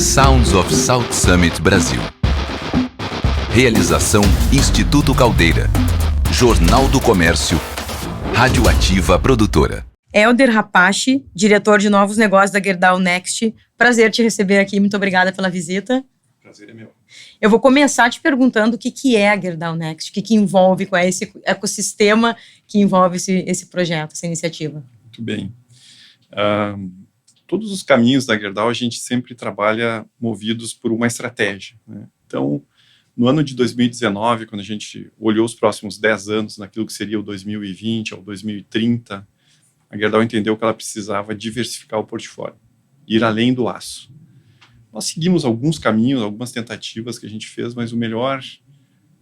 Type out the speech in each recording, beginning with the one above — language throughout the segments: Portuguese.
Sounds of South Summit Brasil. Realização Instituto Caldeira. Jornal do Comércio. Radioativa Produtora. Helder Rapace, diretor de novos negócios da Gerdau Next. Prazer te receber aqui, muito obrigada pela visita. Prazer é meu. Eu vou começar te perguntando o que é a Gerdau Next, o que envolve, qual é esse ecossistema que envolve esse projeto, essa iniciativa. Muito bem. Todos os caminhos da Gerdau a gente sempre trabalha movidos por uma estratégia, né? Então, no ano de 2019, quando a gente olhou os próximos 10 anos naquilo que seria o 2020 ao 2030, a Gerdau entendeu que ela precisava diversificar o portfólio, ir além do aço. Nós seguimos alguns caminhos, algumas tentativas que a gente fez, mas o melhor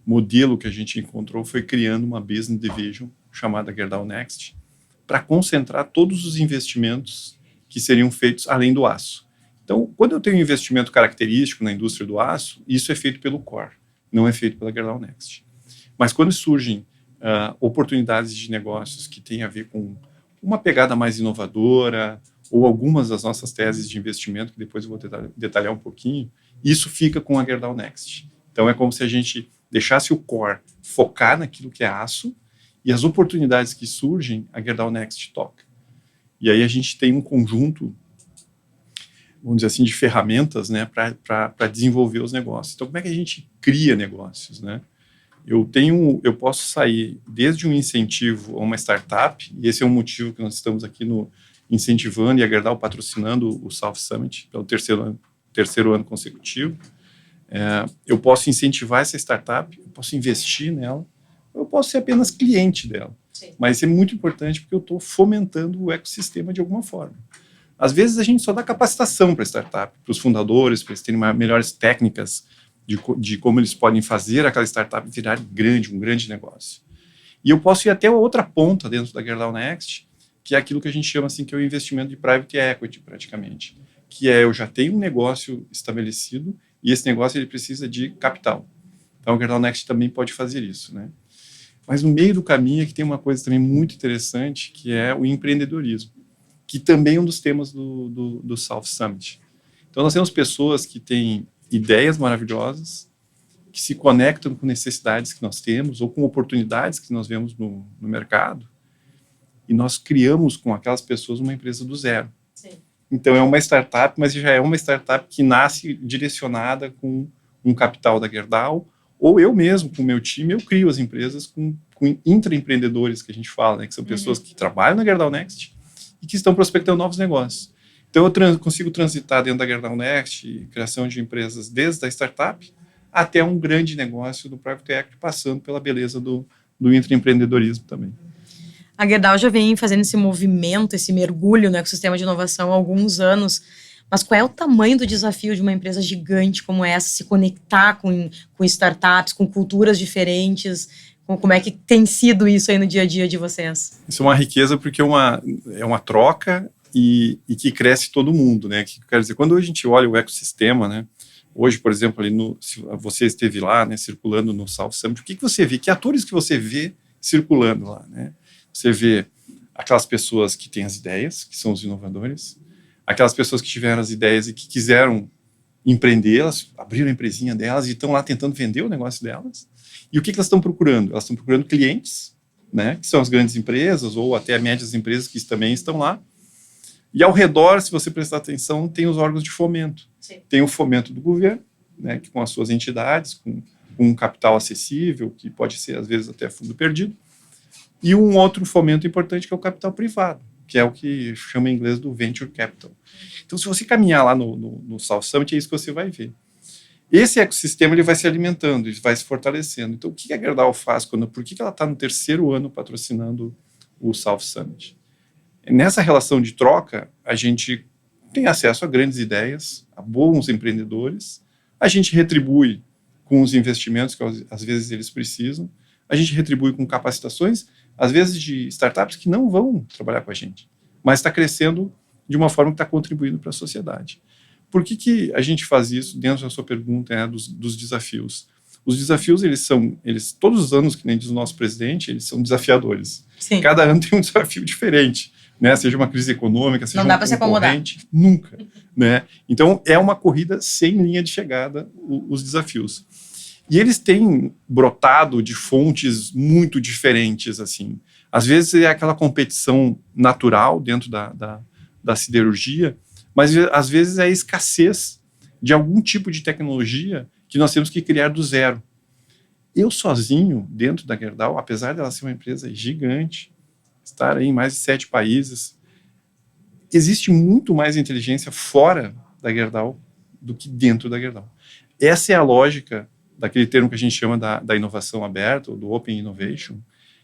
modelo que a gente encontrou foi criando uma business division chamada Gerdau Next, para concentrar todos os investimentos que seriam feitos além do aço. Então, quando eu tenho um investimento característico na indústria do aço, isso é feito pelo Core, não é feito pela Gerdau Next. Mas quando surgem oportunidades de negócios que têm a ver com uma pegada mais inovadora, ou algumas das nossas teses de investimento, que depois eu vou detalhar um pouquinho, isso fica com a Gerdau Next. Então, é como se a gente deixasse o Core focar naquilo que é aço, e as oportunidades que surgem, a Gerdau Next toca. E aí a gente tem um conjunto, vamos dizer assim, de ferramentas, né, para desenvolver os negócios. Então, como é que a gente cria negócios, né? Eu posso sair desde um incentivo a uma startup, e esse é um motivo que nós estamos aqui incentivando e a Gerdau patrocinando o South Summit pelo terceiro ano consecutivo. Eu posso incentivar essa startup, eu posso investir nela, eu posso ser apenas cliente dela. Sim. Mas é muito importante porque eu estou fomentando o ecossistema de alguma forma. Às vezes a gente só dá capacitação para a startup, para os fundadores, para eles terem melhores técnicas de como eles podem fazer aquela startup virar um grande negócio. E eu posso ir até a outra ponta dentro da Gerdau Next, que é aquilo que a gente chama assim, que é o investimento de private equity, praticamente. Que é, eu já tenho um negócio estabelecido e esse negócio ele precisa de capital. Então, a Gerdau Next também pode fazer isso, né? Mas no meio do caminho é que tem uma coisa também muito interessante, que é o empreendedorismo, que também é um dos temas do South Summit. Então, nós temos pessoas que têm ideias maravilhosas, que se conectam com necessidades que nós temos ou com oportunidades que nós vemos no mercado, e nós criamos com aquelas pessoas uma empresa do zero. Sim. Então, é uma startup, mas já é uma startup que nasce direcionada com um capital da Gerdau, ou eu mesmo, com o meu time, eu crio as empresas com intraempreendedores, que a gente fala, né, que são pessoas que trabalham na Gerdau Next e que estão prospectando novos negócios. Então, eu consigo transitar dentro da Gerdau Next, criação de empresas desde a startup até um grande negócio do private equity, passando pela beleza do intraempreendedorismo também. A Gerdau já vem fazendo esse movimento, esse mergulho no ecossistema de inovação há alguns anos. Mas qual é o tamanho do desafio de uma empresa gigante como essa, se conectar com startups, com culturas diferentes? Como é que tem sido isso aí no dia a dia de vocês? Isso é uma riqueza porque é uma troca e que cresce todo mundo, né? Quer dizer, quando a gente olha o ecossistema, né? Hoje, por exemplo, se você esteve lá, né, circulando no South Summit, o que você vê? Que atores que você vê circulando lá, né? Você vê aquelas pessoas que têm as ideias, que são os inovadores, aquelas pessoas que tiveram as ideias e que quiseram empreender, elas abriram a empresinha delas e estão lá tentando vender o negócio delas. E o que elas estão procurando? Elas estão procurando clientes, né, que são as grandes empresas ou até médias empresas que também estão lá. E ao redor, se você prestar atenção, tem os órgãos de fomento. Sim. Tem o fomento do governo, né, que com as suas entidades, com um capital acessível, que pode ser às vezes até fundo perdido. E um outro fomento importante que é o capital privado, que é o que chama em inglês do Venture Capital. Então, se você caminhar lá no South Summit, é isso que você vai ver. Esse ecossistema ele vai se alimentando, ele vai se fortalecendo. Então, o que a Gerdau faz? Por que ela está no terceiro ano patrocinando o South Summit? Nessa relação de troca, a gente tem acesso a grandes ideias, a bons empreendedores, a gente retribui com os investimentos que às vezes eles precisam, a gente retribui com capacitações, às vezes de startups que não vão trabalhar com a gente, mas está crescendo de uma forma que está contribuindo para a sociedade. Por que a gente faz isso dentro da sua pergunta, né, dos desafios? Os desafios, todos os anos, que nem diz o nosso presidente, eles são desafiadores. Sim. Cada ano tem um desafio diferente, né? Seja uma crise econômica, seja Não dá um para se acomodar. concorrente, nunca, né? Então, é uma corrida sem linha de chegada, os desafios. E eles têm brotado de fontes muito diferentes, assim. Às vezes é aquela competição natural dentro da siderurgia, mas às vezes é a escassez de algum tipo de tecnologia que nós temos que criar do zero. Eu sozinho, dentro da Gerdau, apesar dela ser uma empresa gigante, estar em mais de 7 países, existe muito mais inteligência fora da Gerdau do que dentro da Gerdau. Essa é a lógica daquele termo que a gente chama da inovação aberta, ou do Open Innovation,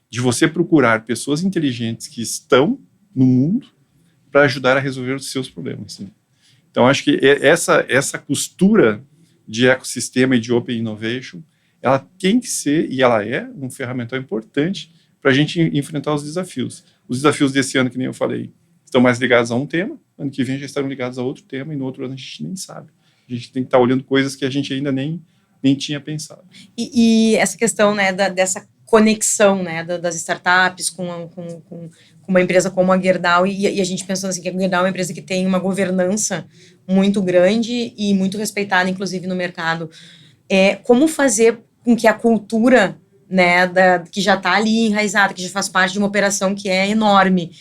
de você procurar pessoas inteligentes que estão no mundo para ajudar a resolver os seus problemas. Assim. Então, acho que essa costura de ecossistema e de Open Innovation, ela tem que ser, e ela é, um ferramental importante para a gente enfrentar os desafios. Os desafios desse ano, que nem eu falei, estão mais ligados a um tema, ano que vem já estarão ligados a outro tema, e no outro ano a gente nem sabe. A gente tem que estar olhando coisas que a gente ainda nem tinha pensado. E essa questão, né, dessa conexão, né, das startups com uma empresa como a Gerdau, e a gente pensando assim, que a Gerdau é uma empresa que tem uma governança muito grande e muito respeitada, inclusive, no mercado. Como fazer com que a cultura, né, que já está ali enraizada, que já faz parte de uma operação que é enorme,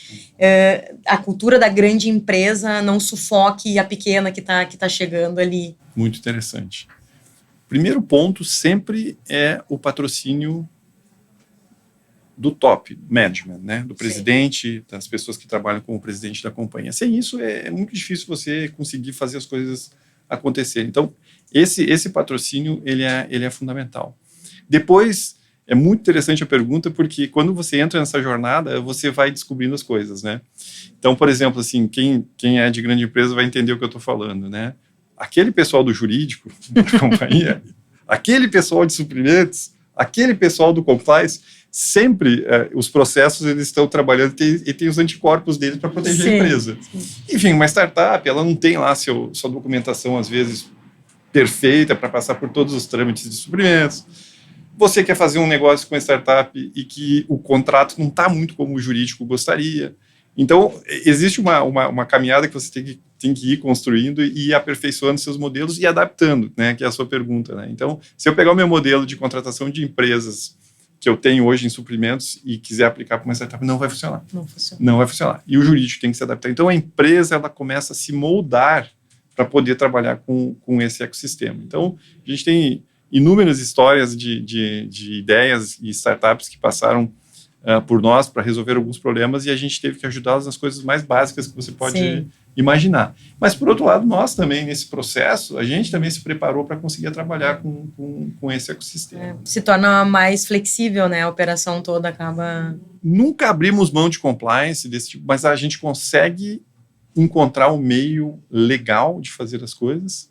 a cultura da grande empresa não sufoque a pequena que tá chegando ali. Muito interessante. Primeiro ponto sempre é o patrocínio do top management, né? Do presidente, das pessoas que trabalham como presidente da companhia. Sem isso, é muito difícil você conseguir fazer as coisas acontecerem. Então, esse patrocínio, ele é fundamental. Depois, é muito interessante a pergunta, porque quando você entra nessa jornada, você vai descobrindo as coisas, né? Então, por exemplo, assim, quem é de grande empresa vai entender o que eu estou falando, né? Aquele pessoal do jurídico da companhia, aquele pessoal de suprimentos, aquele pessoal do compliance, sempre os processos eles estão trabalhando e tem os anticorpos deles para proteger a empresa. Sim. Enfim, uma startup, ela não tem lá sua documentação, às vezes, perfeita para passar por todos os trâmites de suprimentos. Você quer fazer um negócio com a startup e que o contrato não está muito como o jurídico gostaria. Então, existe uma caminhada que você tem que ir construindo e ir aperfeiçoando seus modelos e adaptando, né, que é a sua pergunta. Né? Então, se eu pegar o meu modelo de contratação de empresas que eu tenho hoje em suprimentos e quiser aplicar para uma startup, não vai funcionar. Não vai funcionar. E o jurídico tem que se adaptar. Então, a empresa ela começa a se moldar para poder trabalhar com esse ecossistema. Então, a gente tem inúmeras histórias de ideias e startups que passaram por nós para resolver alguns problemas e a gente teve que ajudá-los nas coisas mais básicas que você pode imaginar. Mas, por outro lado, nós também, nesse processo, a gente também se preparou para conseguir trabalhar com esse ecossistema. Se torna mais flexível, né? A operação toda acaba... Nunca abrimos mão de compliance desse tipo, mas a gente consegue encontrar um meio legal de fazer as coisas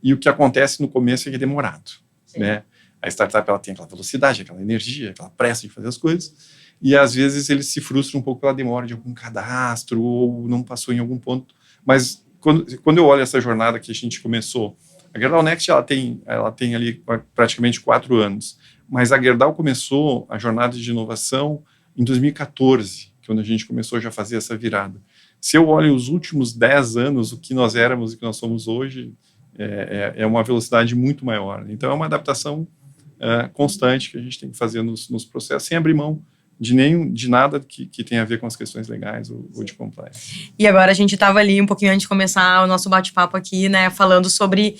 e o que acontece no começo é que é demorado, né? A startup ela tem aquela velocidade, aquela energia, aquela pressa de fazer as coisas e às vezes eles se frustram um pouco pela demora de algum cadastro ou não passou em algum ponto. Mas quando eu olho essa jornada que a gente começou, a Gerdau Next ela tem ali praticamente 4 anos, mas a Gerdau começou a jornada de inovação em 2014, quando a gente começou já a fazer essa virada. Se eu olho os últimos 10 anos, o que nós éramos e o que nós somos hoje, é uma velocidade muito maior. Então, é uma adaptação constante que a gente tem que fazer nos processos, sem abrir mão de nada que tenha a ver com as questões legais ou de compliance. E agora a gente estava ali um pouquinho antes de começar o nosso bate-papo aqui, né, falando sobre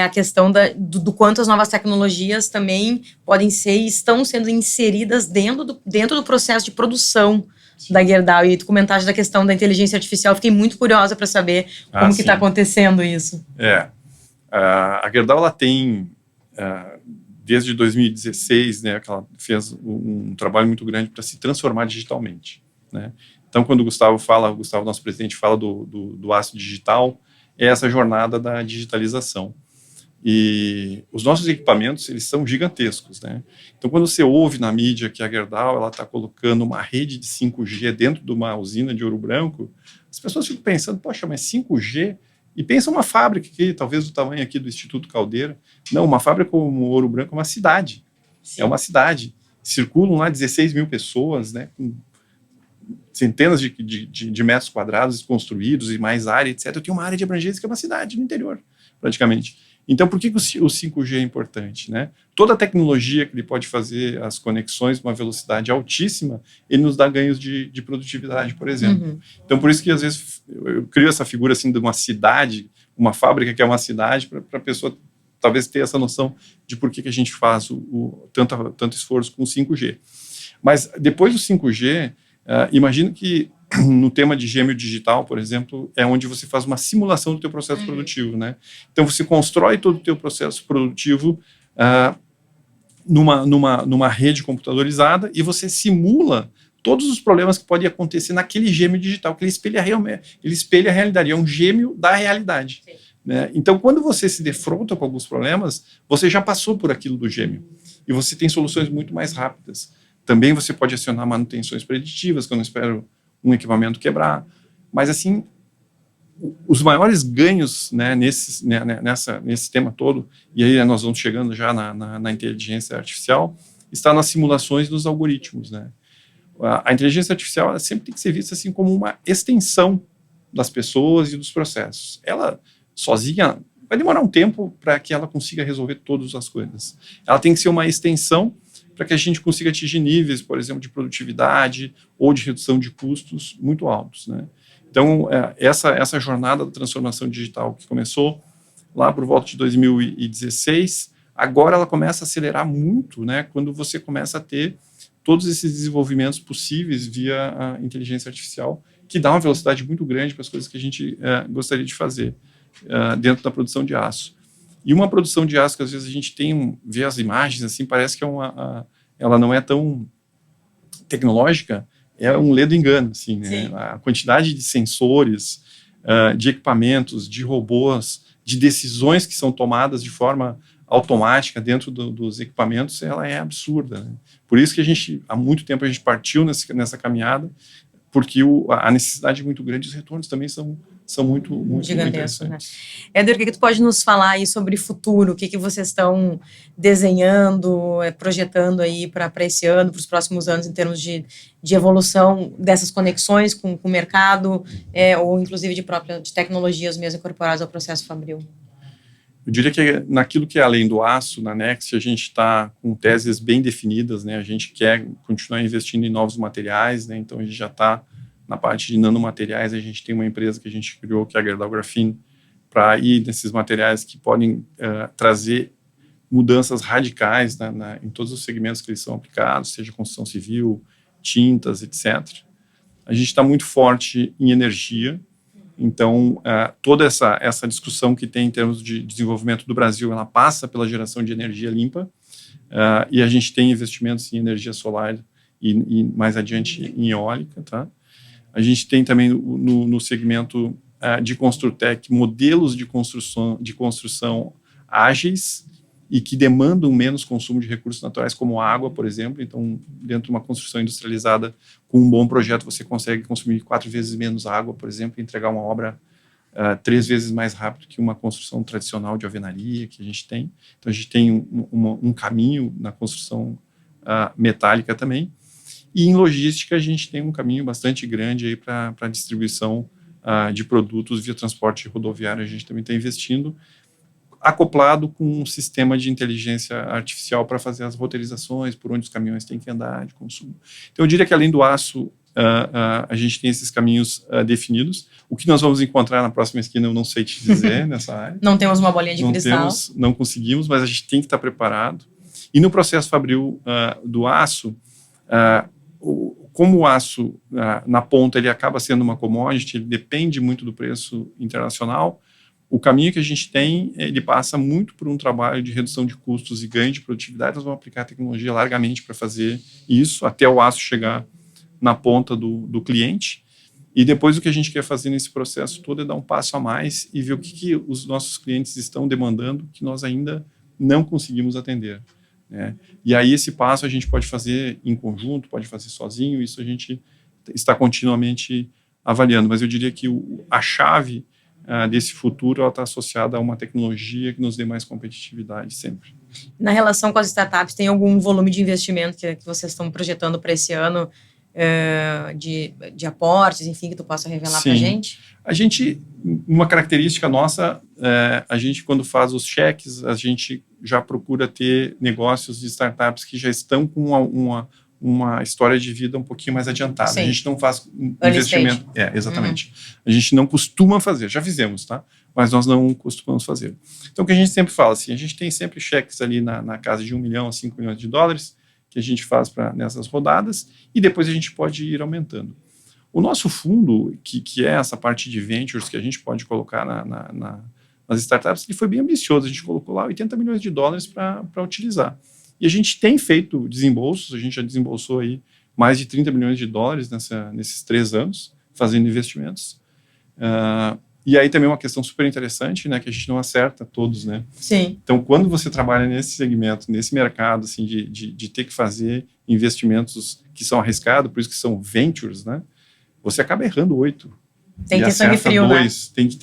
a questão do quanto as novas tecnologias também podem ser e estão sendo inseridas dentro do processo de produção da Gerdau. E tu comentaste da questão da inteligência artificial, fiquei muito curiosa para saber como que está acontecendo isso. A Gerdau ela tem... desde 2016, né, que ela fez um trabalho muito grande para se transformar digitalmente, né? Então, quando o Gustavo, nosso presidente, fala do aço digital, é essa jornada da digitalização. E os nossos equipamentos, eles são gigantescos, né? Então, quando você ouve na mídia que a Gerdau está colocando uma rede de 5G dentro de uma usina de Ouro Branco, as pessoas ficam pensando, poxa, mas 5G... E pensa uma fábrica que talvez do tamanho aqui do Instituto Caldeira. Não, uma fábrica como Ouro Branco é uma cidade. Sim. É uma cidade. Circulam lá 16 mil pessoas, né? centenas de metros quadrados construídos e mais área, etc. Eu tenho uma área de abrangência que é uma cidade no interior, praticamente. Então, por que o 5G é importante, né? Toda a tecnologia que ele pode fazer, as conexões com uma velocidade altíssima, ele nos dá ganhos de produtividade, por exemplo. Então, por isso que, às vezes, eu crio essa figura assim, de uma cidade, uma fábrica que é uma cidade, para a pessoa talvez ter essa noção de por que a gente faz tanto esforço com o 5G. Mas, depois do 5G, imagina que no tema de gêmeo digital, por exemplo, é onde você faz uma simulação do teu processo produtivo, né? Então, você constrói todo o teu processo produtivo numa rede computadorizada e você simula todos os problemas que podem acontecer naquele gêmeo digital, que ele espelha a realidade, é um gêmeo da realidade. Né? Então, quando você se defronta com alguns problemas, você já passou por aquilo do gêmeo e você tem soluções muito mais rápidas. Também você pode acionar manutenções preditivas, quando eu espero um equipamento quebrar. Mas, assim, os maiores ganhos, né, nesse tema todo, e aí nós vamos chegando já na inteligência artificial, está nas simulações dos algoritmos. Né? A inteligência artificial ela sempre tem que ser vista assim, como uma extensão das pessoas e dos processos. Ela, sozinha, vai demorar um tempo para que ela consiga resolver todas as coisas. Ela tem que ser uma extensão para que a gente consiga atingir níveis, por exemplo, de produtividade ou de redução de custos muito altos. Né? Então, essa jornada da transformação digital que começou lá por volta de 2016, agora ela começa a acelerar muito, né, quando você começa a ter todos esses desenvolvimentos possíveis via a inteligência artificial, que dá uma velocidade muito grande para as coisas que a gente gostaria de fazer dentro da produção de aço. E uma produção de aço que às vezes a gente vê as imagens, assim, parece que ela não é tão tecnológica, é um ledo engano, assim, né? A quantidade de sensores, de equipamentos, de robôs, de decisões que são tomadas de forma automática dentro dos equipamentos, ela é absurda. Né? Por isso que há muito tempo a gente partiu nessa caminhada, porque a necessidade é muito grande, os retornos também são muito gigantescos, interessantes. Né? Éder, o que tu pode nos falar aí sobre futuro? O que vocês estão desenhando, projetando aí para esse ano, para os próximos anos, em termos de evolução dessas conexões com o mercado, ou inclusive de tecnologias mesmo incorporadas ao processo fabril? Eu diria que naquilo que é além do aço, na Next, a gente está com teses bem definidas, né? A gente quer continuar investindo em novos materiais, né? Então a gente já está na parte de nanomateriais. A gente tem uma empresa que a gente criou, que é a Gerdau Graphene, para ir nesses materiais que podem trazer mudanças radicais em todos os segmentos que eles são aplicados, seja construção civil, tintas, etc. A gente está muito forte em energia. Então, toda essa discussão que tem em termos de desenvolvimento do Brasil, ela passa pela geração de energia limpa, e a gente tem investimentos em energia solar e mais adiante em eólica. Tá? A gente tem também no segmento de Construtec modelos de construção ágeis e que demandam menos consumo de recursos naturais, como água, por exemplo. Então, dentro de uma construção industrializada, com um bom projeto, você consegue consumir 4 vezes menos água, por exemplo, e entregar uma obra 3 vezes mais rápido que uma construção tradicional de alvenaria que a gente tem. Então, a gente tem um caminho na construção metálica também. E em logística, a gente tem um caminho bastante grande aí para a distribuição de produtos via transporte rodoviário. A gente também está investindo, acoplado com um sistema de inteligência artificial para fazer as roteirizações, por onde os caminhões têm que andar, de consumo. Então, eu diria que além do aço, a gente tem esses caminhos definidos. O que nós vamos encontrar na próxima esquina, eu não sei te dizer nessa área. Não temos uma bolinha de cristal. Não conseguimos, mas a gente tem que estar preparado. E no processo fabril do aço, como o aço, na ponta, ele acaba sendo uma commodity, ele depende muito do preço internacional. O caminho que a gente tem, ele passa muito por um trabalho de redução de custos e ganho de produtividade. Nós vamos aplicar a tecnologia largamente para fazer isso, até o aço chegar na ponta do cliente. E depois o que a gente quer fazer nesse processo todo é dar um passo a mais e ver o que os nossos clientes estão demandando que nós ainda não conseguimos atender. Né? E aí esse passo a gente pode fazer em conjunto, pode fazer sozinho, isso a gente está avaliando. Mas eu diria que a chave desse futuro está associada a uma tecnologia que nos dê mais competitividade sempre. Na relação com as startups, tem algum volume de investimento que vocês estão projetando para esse ano de aportes, enfim, que tu possa revelar para a gente? A gente, uma característica nossa, a gente quando faz os cheques, a gente já procura ter negócios de startups que já estão com uma história de vida um pouquinho mais adiantada. Sim. A gente não faz Early investimento. Exatamente. A gente não costuma fazer, já fizemos, tá? Mas nós não costumamos fazer. Então, o que a gente sempre fala, assim, a gente tem sempre cheques ali na casa de 1 milhão a 5 milhões de dólares que a gente faz nessas rodadas e depois a gente pode ir aumentando. O nosso fundo, que é essa parte de ventures que a gente pode colocar nas startups, ele foi bem ambicioso. A gente colocou lá 80 milhões de dólares para utilizar. E a gente tem feito desembolsos, a gente já desembolsou aí mais de 30 milhões de dólares nesses 3 anos, fazendo investimentos. E aí também uma questão super interessante, né, que a gente não acerta todos, né? Sim. Então, quando você trabalha nesse segmento, nesse mercado, assim, de ter que fazer investimentos que são arriscados, por isso que são ventures, né? Você acaba errando 8. Tem que ter sangue frio, 2, né? Tem que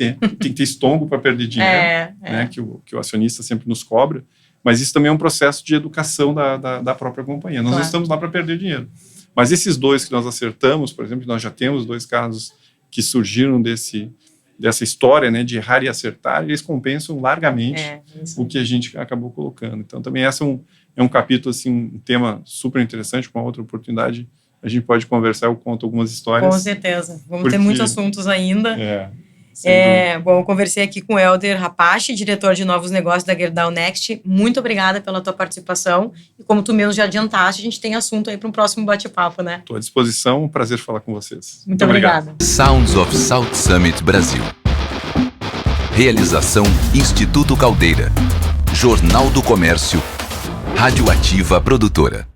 ter estômago para perder dinheiro, né? Que o acionista sempre nos cobra. Mas isso também é um processo de educação da própria companhia. Nós não estamos lá para perder dinheiro. Mas esses 2 que nós acertamos, por exemplo, nós já temos 2 casos que surgiram dessa história, né, de errar e acertar, eles compensam largamente o que a gente acabou colocando. Então, também esse é um capítulo, assim, um tema super interessante, com uma outra oportunidade a gente pode conversar, eu conto algumas histórias. Com certeza. Vamos ter muitos assuntos ainda. Bom, eu conversei aqui com o Helder Rapace, diretor de novos negócios da Gerdau Next. Muito obrigada pela tua participação. E como tu mesmo já adiantaste, a gente tem assunto aí para um próximo bate-papo, né? Estou à disposição, um prazer falar com vocês. Muito obrigada. Sounds of South Summit Brasil. Realização Instituto Caldeira. Jornal do Comércio. Rádio Ativa Produtora.